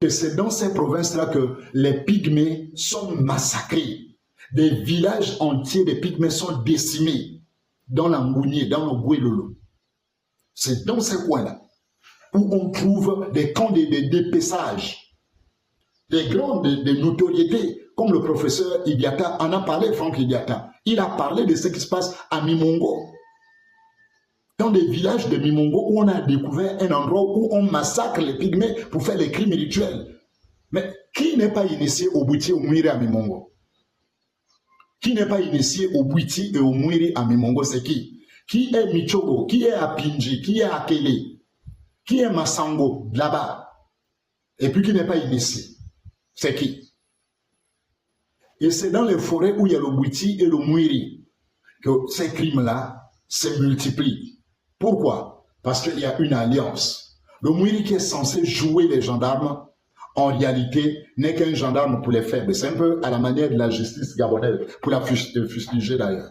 que c'est dans ces provinces-là que les pygmées sont massacrés. Des villages entiers de pygmées sont décimés dans l'Angounié, dans le Gouelolo. C'est dans ces coins-là où on trouve des camps de dépaissage, des grands de notoriété, comme le professeur Idiata en a parlé, Franck Idiata. Il a parlé de ce qui se passe à Mimongo, dans des villages de Mimongo où on a découvert un endroit où on massacre les pygmées pour faire les crimes rituels. Mais qui n'est pas initié au Bouti, au Mouiri, à Mimongo? Qui n'est pas initié au Bouti et au Mouiri à Mimongo, c'est qui? Qui est Michogo? Qui est Apinji? Qui est Akele? Qui est Massango, là-bas? Et puis qui n'est pas initié? C'est qui? Et c'est dans les forêts où il y a le Bouti et le Mouiri que ces crimes-là se multiplient. Pourquoi? Parce qu'il y a une alliance. Le Mouiri qui est censé jouer les gendarmes, en réalité, n'est qu'un gendarme pour les faibles. C'est un peu à la manière de la justice gabonaise, pour la fustiger d'ailleurs.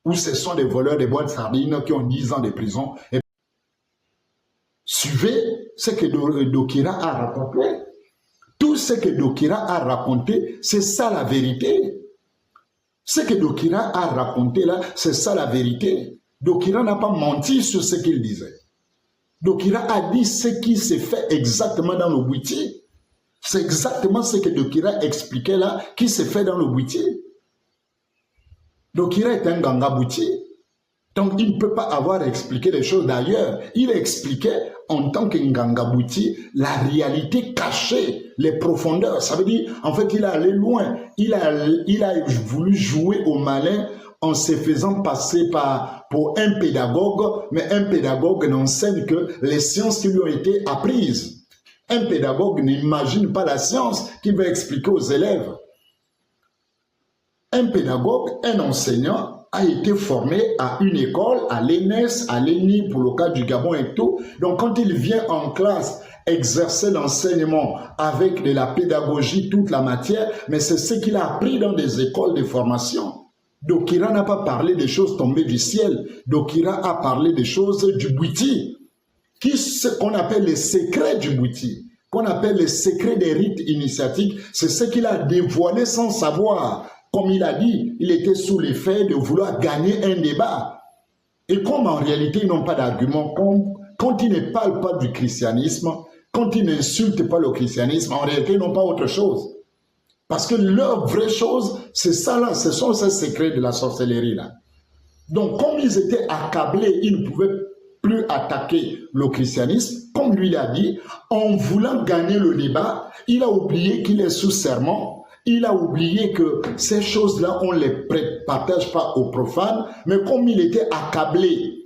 Où ce sont des voleurs des boîtes de sardines qui ont 10 ans de prison. Et suivez ce que Dokira a raconté. Tout ce que Dokira a raconté, c'est ça la vérité. Ce que Dokira a raconté là, c'est ça la vérité. Dokira n'a pas menti sur ce qu'il disait. Dokira a dit ce qui s'est fait exactement dans le Bouiti. C'est exactement ce que Dokira expliquait là, qui s'est fait dans le Bouiti. Dokira est un Ganga Bouti. Donc il ne peut pas avoir expliqué les choses d'ailleurs. Il expliquait en tant qu'Nganga Bouti la réalité cachée, les profondeurs. Ça veut dire, en fait, il est allé loin. Il a voulu jouer au malin en se faisant passer pour un pédagogue, mais un pédagogue n'enseigne que les sciences qui lui ont été apprises. Un pédagogue n'imagine pas la science qu'il va expliquer aux élèves. Un pédagogue, un enseignant, a été formé à une école, à l'ENES, à l'ENI pour le cas du Gabon et tout. Donc quand il vient en classe exercer l'enseignement avec de la pédagogie, toute la matière, mais c'est ce qu'il a appris dans des écoles de formation. Dokira n'a pas parlé des choses tombées du ciel. Dokira a parlé des choses du Bouiti, ce qu'on appelle les secrets du Bouiti, qu'on appelle les secrets des rites initiatiques. C'est ce qu'il a dévoilé sans savoir. Comme il a dit, il était sous l'effet de vouloir gagner un débat. Et comme en réalité ils n'ont pas d'argument, quand ils ne parlent pas du christianisme, quand ils n'insultent pas le christianisme, en réalité ils n'ont pas autre chose. Parce que leur vraie chose, c'est ça là, ce sont ces secrets de la sorcellerie là. Donc comme ils étaient accablés, ils ne pouvaient plus attaquer le christianisme, comme lui l'a dit, en voulant gagner le débat, il a oublié qu'il est sous serment. Il a oublié que ces choses-là, on ne les partage pas aux profanes, mais comme il était accablé,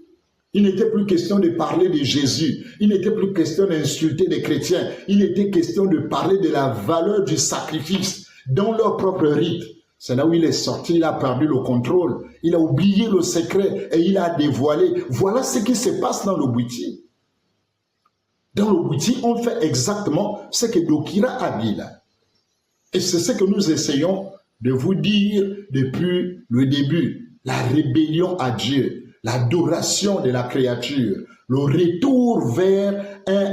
il n'était plus question de parler de Jésus, il n'était plus question d'insulter les chrétiens, il était question de parler de la valeur du sacrifice dans leur propre rite. C'est là où il est sorti, il a perdu le contrôle, il a oublié le secret et il a dévoilé. Voilà ce qui se passe dans le Bouiti. Dans le Bouiti, on fait exactement ce que Dokira a dit là. Et c'est ce que nous essayons de vous dire depuis le début. La rébellion à Dieu, l'adoration de la créature, le retour vers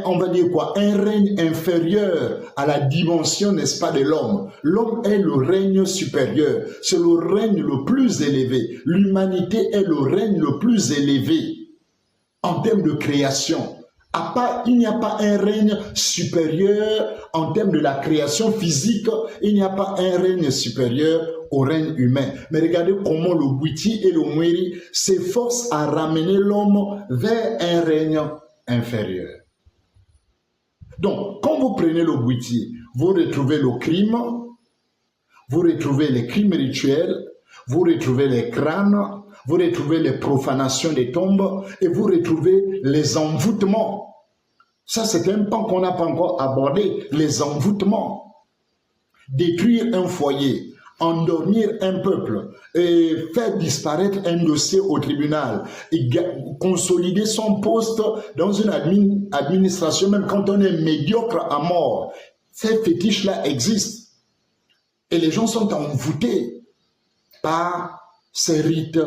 on va dire quoi, un règne inférieur à la dimension, n'est-ce pas, de l'homme. L'homme est le règne supérieur, c'est le règne le plus élevé. L'humanité est le règne le plus élevé en termes de création. Il n'y a pas un règne supérieur en termes de la création physique, il n'y a pas un règne supérieur au règne humain. Mais regardez comment le Bouiti et le Mouiri s'efforcent à ramener l'homme vers un règne inférieur. Donc, quand vous prenez le Bouiti, vous retrouvez le crime, vous retrouvez les crimes rituels, vous retrouvez les crânes, vous retrouvez les profanations des tombes et vous retrouvez les envoûtements. Ça, c'est un pan qu'on n'a pas encore abordé, les envoûtements. Détruire un foyer, endormir un peuple, et faire disparaître un dossier au tribunal, et consolider son poste dans une administration, même quand on est médiocre à mort. Ces fétiches-là existent. Et les gens sont envoûtés par ces rites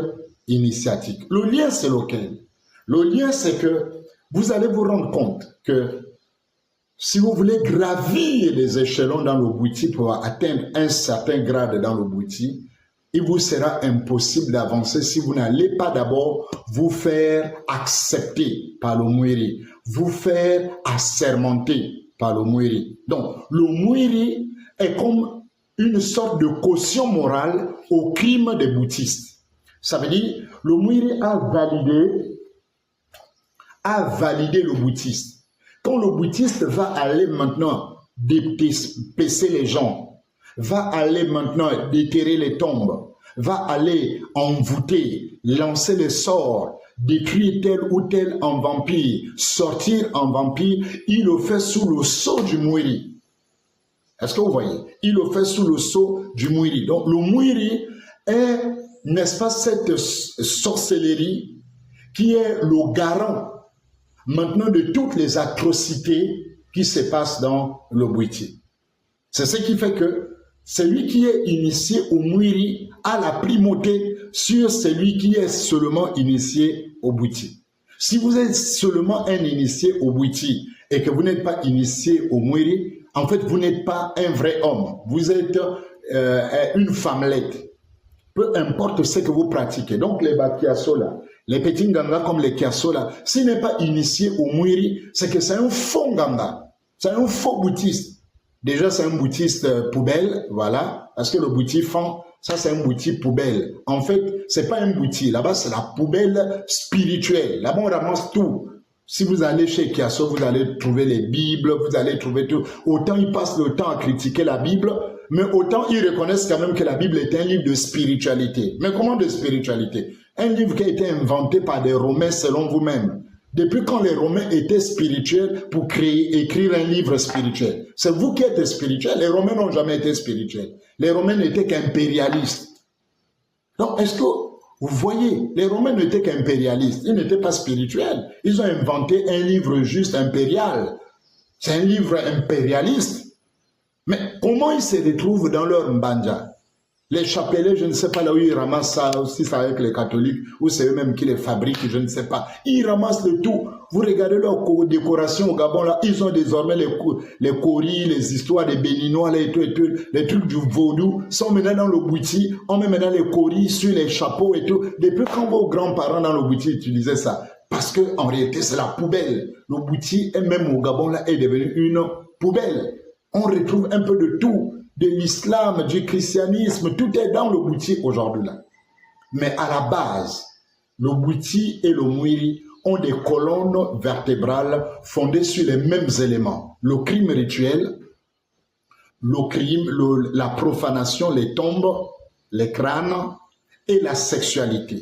initiatiques. Le lien, c'est lequel? Le lien, c'est que vous allez vous rendre compte que Si vous voulez gravir les échelons dans le Bouti pour atteindre un certain grade dans le Bouti, il vous sera impossible d'avancer si vous n'allez pas d'abord vous faire accepter par le Mouiri, vous faire assermenter par le Mouiri. Donc, le Mouiri est comme une sorte de caution morale au crime des bouddhistes. Ça veut dire, le Mouiri a validé le bouddhiste. Quand le bouddhiste va aller maintenant dépécer les gens, va aller maintenant déterrer les tombes, va aller envoûter, lancer les sorts, détruire tel ou tel en vampire, sortir en vampire, il le fait sous le sceau du Mouiri. Est-ce que vous voyez? Il le fait sous le sceau du Mouiri. Donc le Mouiri est, n'est-ce pas, cette sorcellerie qui est le garant maintenant de toutes les atrocités qui se passent dans le Bouti. C'est ce qui fait que celui qui est initié au Mouiri a la primauté sur celui qui est seulement initié au Bouti. Si vous êtes seulement un initié au Bouti et que vous n'êtes pas initié au Mouiri, en fait, vous n'êtes pas un vrai homme. Vous êtes une femmelette. Peu importe ce que vous pratiquez. Donc, les Bakiaso là, les petits Nganga comme les Kiaso là, s'il n'est pas initié au Mouiri, c'est que c'est un faux Nganga. C'est un faux boutiste. Déjà, c'est un boutiste poubelle, voilà, parce que le bouti fan, ça c'est un bouti poubelle. En fait, c'est pas un bouti. Là-bas, c'est la poubelle spirituelle. Là-bas, on ramasse tout. Si vous allez chez Kiaso, vous allez trouver les Bibles, vous allez trouver tout. Autant ils passent le temps à critiquer la Bible, mais autant ils reconnaissent quand même que la Bible est un livre de spiritualité. Mais comment de spiritualité? Un livre qui a été inventé par des Romains selon vous-même. Depuis quand les Romains étaient spirituels pour écrire un livre spirituel? C'est vous qui êtes spirituel. Les Romains n'ont jamais été spirituels. Les Romains n'étaient qu'impérialistes. Donc, est-ce que vous voyez, les Romains n'étaient qu'impérialistes. Ils n'étaient pas spirituels. Ils ont inventé un livre juste impérial. C'est un livre impérialiste. Mais comment ils se retrouvent dans leur mbanja? Les chapelets, je ne sais pas là où ils ramassent ça, si c'est avec les catholiques, ou c'est eux-mêmes qui les fabriquent, je ne sais pas. Ils ramassent le tout. Vous regardez leur décoration au Gabon, là, ils ont désormais les coris, les histoires des Béninois, les trucs du vaudou, sont maintenant dans le bouti, on met maintenant les coris sur les chapeaux et tout. Depuis quand vos grands-parents dans le bouti utilisaient ça? Parce qu'en réalité, c'est la poubelle. Le bouti, et même au Gabon, là, est devenu une poubelle. On retrouve un peu de tout. De l'islam, du christianisme, tout est dans le bouti aujourd'hui là. Mais à la base, le bouti et le Mouiri ont des colonnes vertébrales fondées sur les mêmes éléments. Le crime rituel, la profanation, les tombes, les crânes et la sexualité.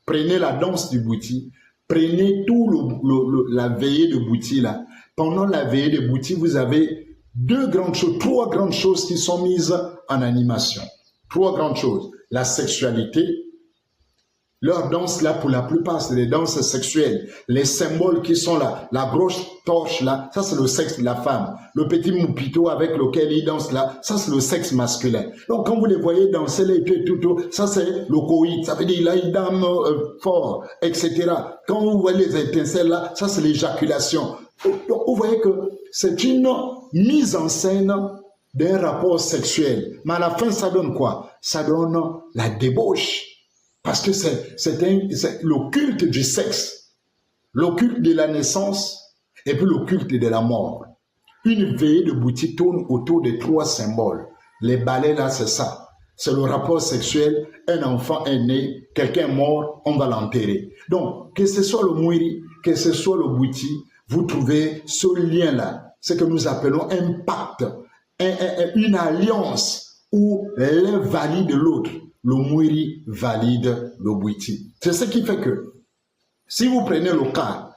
Prenez la danse du bouti, prenez tout la veillée de bouti là. Pendant la veillée de bouti, vous avez trois grandes choses qui sont mises en animation. Trois grandes choses. La sexualité. Leurs danses là, pour la plupart, c'est des danses sexuelles. Les symboles qui sont là, la broche torche là, ça c'est le sexe de la femme. Le petit moupito avec lequel ils dansent là, ça c'est le sexe masculin. Donc quand vous les voyez danser là, tout, ça c'est le coït. Ça veut dire là, ils dansent fort, etc. Quand vous voyez les étincelles là, ça c'est l'éjaculation. Donc vous voyez que c'est une mise en scène d'un rapport sexuel. Mais à la fin, ça donne quoi? Ça donne la débauche. Parce que c'est le culte du sexe, le culte de la naissance et puis le culte de la mort. Une veillée de boutique tourne autour de trois symboles. Les balais là, c'est ça. C'est le rapport sexuel, un enfant est né, quelqu'un est mort, on va l'enterrer. Donc, que ce soit le Mouiri, que ce soit le bouti, vous trouvez ce lien-là, ce que nous appelons un pacte, une alliance où l'un valide l'autre. Le Mouiri valide le bouti. C'est ce qui fait que, si vous prenez le cas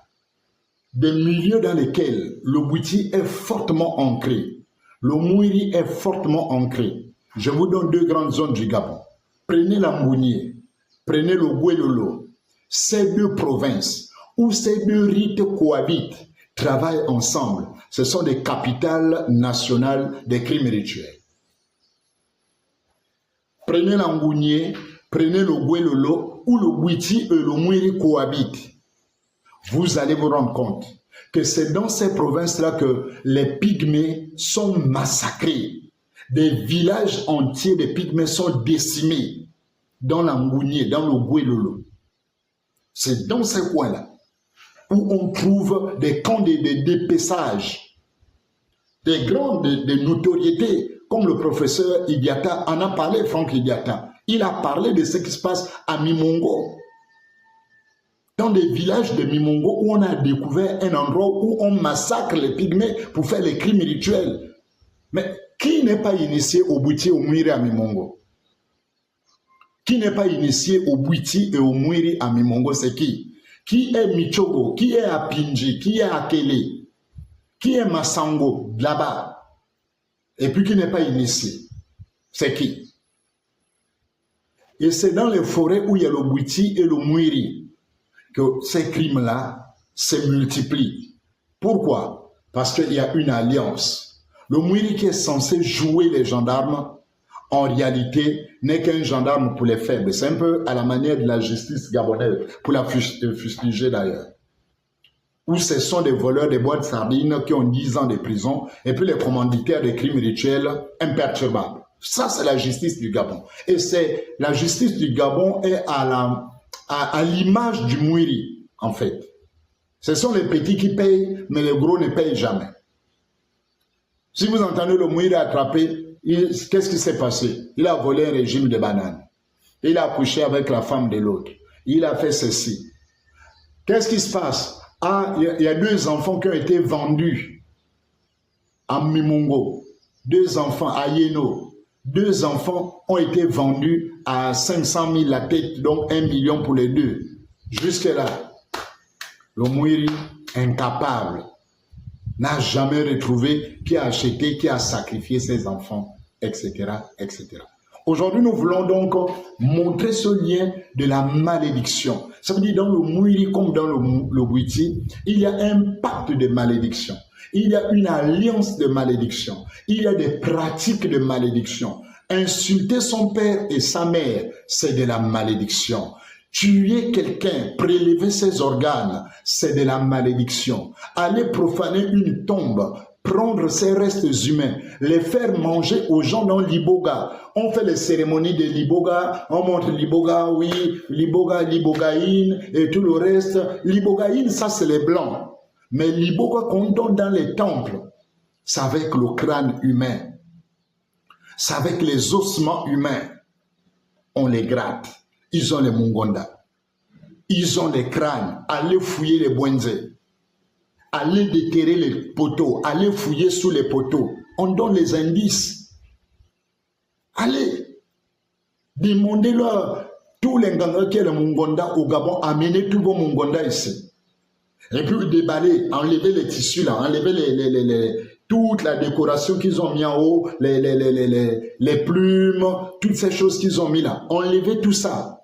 des milieux dans lesquels le bouti est fortement ancré, le Mouiri est fortement ancré, je vous donne deux grandes zones du Gabon. Prenez la Mounier, prenez le Gouelolo, ces deux provinces où ces deux rites cohabitent, travaillent ensemble. Ce sont des capitales nationales des crimes rituels. Prenez l'Angounier, prenez le Gouelolo, où le Bouti et le Mouiri cohabitent. Vous allez vous rendre compte que c'est dans ces provinces-là que les pygmées sont massacrés. Des villages entiers de pygmées sont décimés dans l'Angounié, dans le Gouelolo. C'est dans ces coins-là où on trouve des camps de dépeçage, des grands de notoriété, comme le professeur Idiata en a parlé, Franck Idiata. Il a parlé de ce qui se passe à Mimongo, dans des villages de Mimongo où on a découvert un endroit où on massacre les pygmées pour faire les crimes rituels. Mais qui n'est pas initié au Bouiti, au Mouiri à Mimongo? Qui n'est pas initié au Bouiti et au Mouiri à Mimongo, c'est qui? Qui est Michogo? Qui est Apinji? Qui est Akele? Qui est Massango, là-bas? Et puis qui n'est pas initié? C'est qui? Et c'est dans les forêts où il y a le Bouiti et le Mouiri que ces crimes-là se multiplient. Pourquoi? Parce qu'il y a une alliance. Le Mouiri qui est censé jouer les gendarmes, en réalité, n'est qu'un gendarme pour les faibles. C'est un peu à la manière de la justice gabonaise, pour la fustiger d'ailleurs. Où ce sont des voleurs des boîtes de sardines qui ont 10 ans de prison, et puis les commanditaires des crimes rituels imperturbables. Ça, c'est la justice du Gabon. Et c'est la justice du Gabon est à l'image du Mouiri, en fait. Ce sont les petits qui payent, mais les gros ne payent jamais. Si vous entendez le Mouiri attrapé, qu'est-ce qui s'est passé? Il a volé un régime de bananes. Il a couché avec la femme de l'autre. Il a fait ceci. Qu'est-ce qui se passe? Ah, il y a 2 enfants qui ont été vendus à Mimongo. 2 enfants à Yeno. 2 enfants ont été vendus à 500 000 la tête, donc 1 million pour les 2. Jusque-là, le Mouiri, incapable, n'a jamais retrouvé qui a acheté, qui a sacrifié ses enfants, etc., etc. Aujourd'hui, nous voulons donc montrer ce lien de la malédiction. Ça veut dire dans le Mouiri comme dans le Bouiti, il y a un pacte de malédiction. Il y a une alliance de malédiction. Il y a des pratiques de malédiction. Insulter son père et sa mère, c'est de la malédiction. Tuer quelqu'un, prélever ses organes, c'est de la malédiction. Aller profaner une tombe, prendre ses restes humains, les faire manger aux gens dans l'Iboga. On fait les cérémonies de l'Iboga, on montre l'Iboga, oui, l'Iboga, l'Ibogaïne et tout le reste. L'Ibogaïne, ça c'est les blancs. Mais l'Iboga qu'on donne dans les temples, c'est avec le crâne humain. C'est avec les ossements humains. On les gratte. Ils ont les Mungonda. Ils ont les crânes. Allez fouiller les Bwenze. Allez déterrer les poteaux. Allez fouiller sous les poteaux. On donne les indices. Allez. Demandez-leur. Tous les Nganga qui ont les Mungonda au Gabon, amenez tous vos Mungonda ici. Et puis déballer, enlever les tissus là, enlever toute la décoration qu'ils ont mis en haut, les plumes, toutes ces choses qu'ils ont mis là. Enlevez tout ça.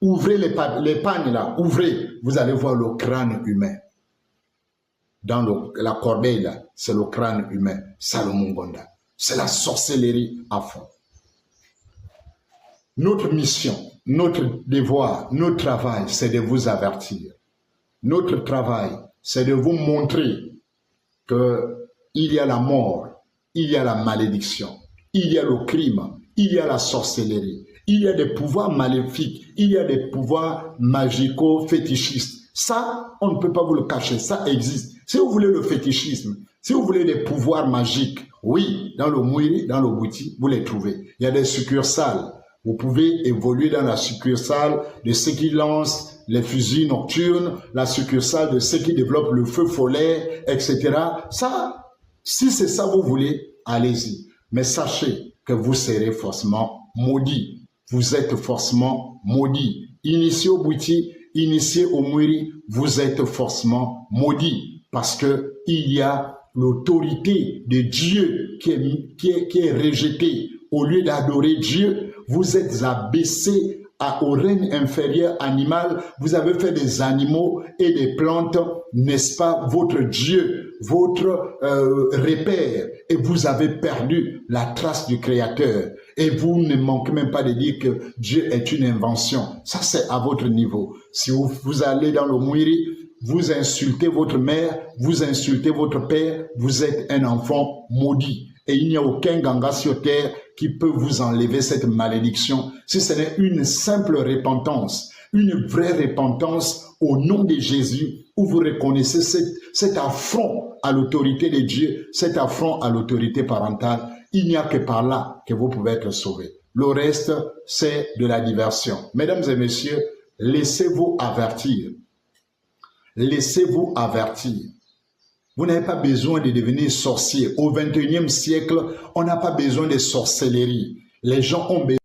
Ouvrez les pagnes là, ouvrez. Vous allez voir le crâne humain. Dans la corbeille là, c'est le crâne humain. C'est le Mungonda. C'est la sorcellerie à fond. Notre mission, notre devoir, notre travail, c'est de vous avertir. Notre travail, c'est de vous montrer qu'il y a la mort, il y a la malédiction, il y a le crime, il y a la sorcellerie, il y a des pouvoirs maléfiques, il y a des pouvoirs magico-fétichistes. Ça, on ne peut pas vous le cacher, ça existe. Si vous voulez le fétichisme, si vous voulez des pouvoirs magiques, oui, dans le Mouiri, dans le Bouiti, vous les trouvez. Il y a des succursales. Vous pouvez évoluer dans la succursale de ceux qui lancent les fusils nocturnes, la succursale de ceux qui développent le feu follet, etc. Ça, si c'est ça que vous voulez, allez-y. Mais sachez que vous serez forcément maudit. Vous êtes forcément maudit. Initié au Bouiti, initié au Mouiri, vous êtes forcément maudit. Parce que il y a l'autorité de Dieu qui est rejetée. Au lieu d'adorer Dieu, vous êtes abaissé au règne inférieur animal, vous avez fait des animaux et des plantes, n'est-ce pas, votre Dieu, votre repère, et vous avez perdu la trace du Créateur. Et vous ne manquez même pas de dire que Dieu est une invention. Ça, c'est à votre niveau. Si vous allez dans le Mouiri, vous insultez votre mère, vous insultez votre père, vous êtes un enfant maudit. Et il n'y a aucun ganga sur terre qui peut vous enlever cette malédiction si ce n'est une simple repentance, une vraie repentance au nom de Jésus où vous reconnaissez cet affront à l'autorité de Dieu, cet affront à l'autorité parentale. Il n'y a que par là que vous pouvez être sauvé. Le reste, c'est de la diversion. Mesdames et messieurs, laissez-vous avertir. Laissez-vous avertir. Vous n'avez pas besoin de devenir sorcier. Au 21e siècle, on n'a pas besoin de sorcellerie. Les gens ont besoin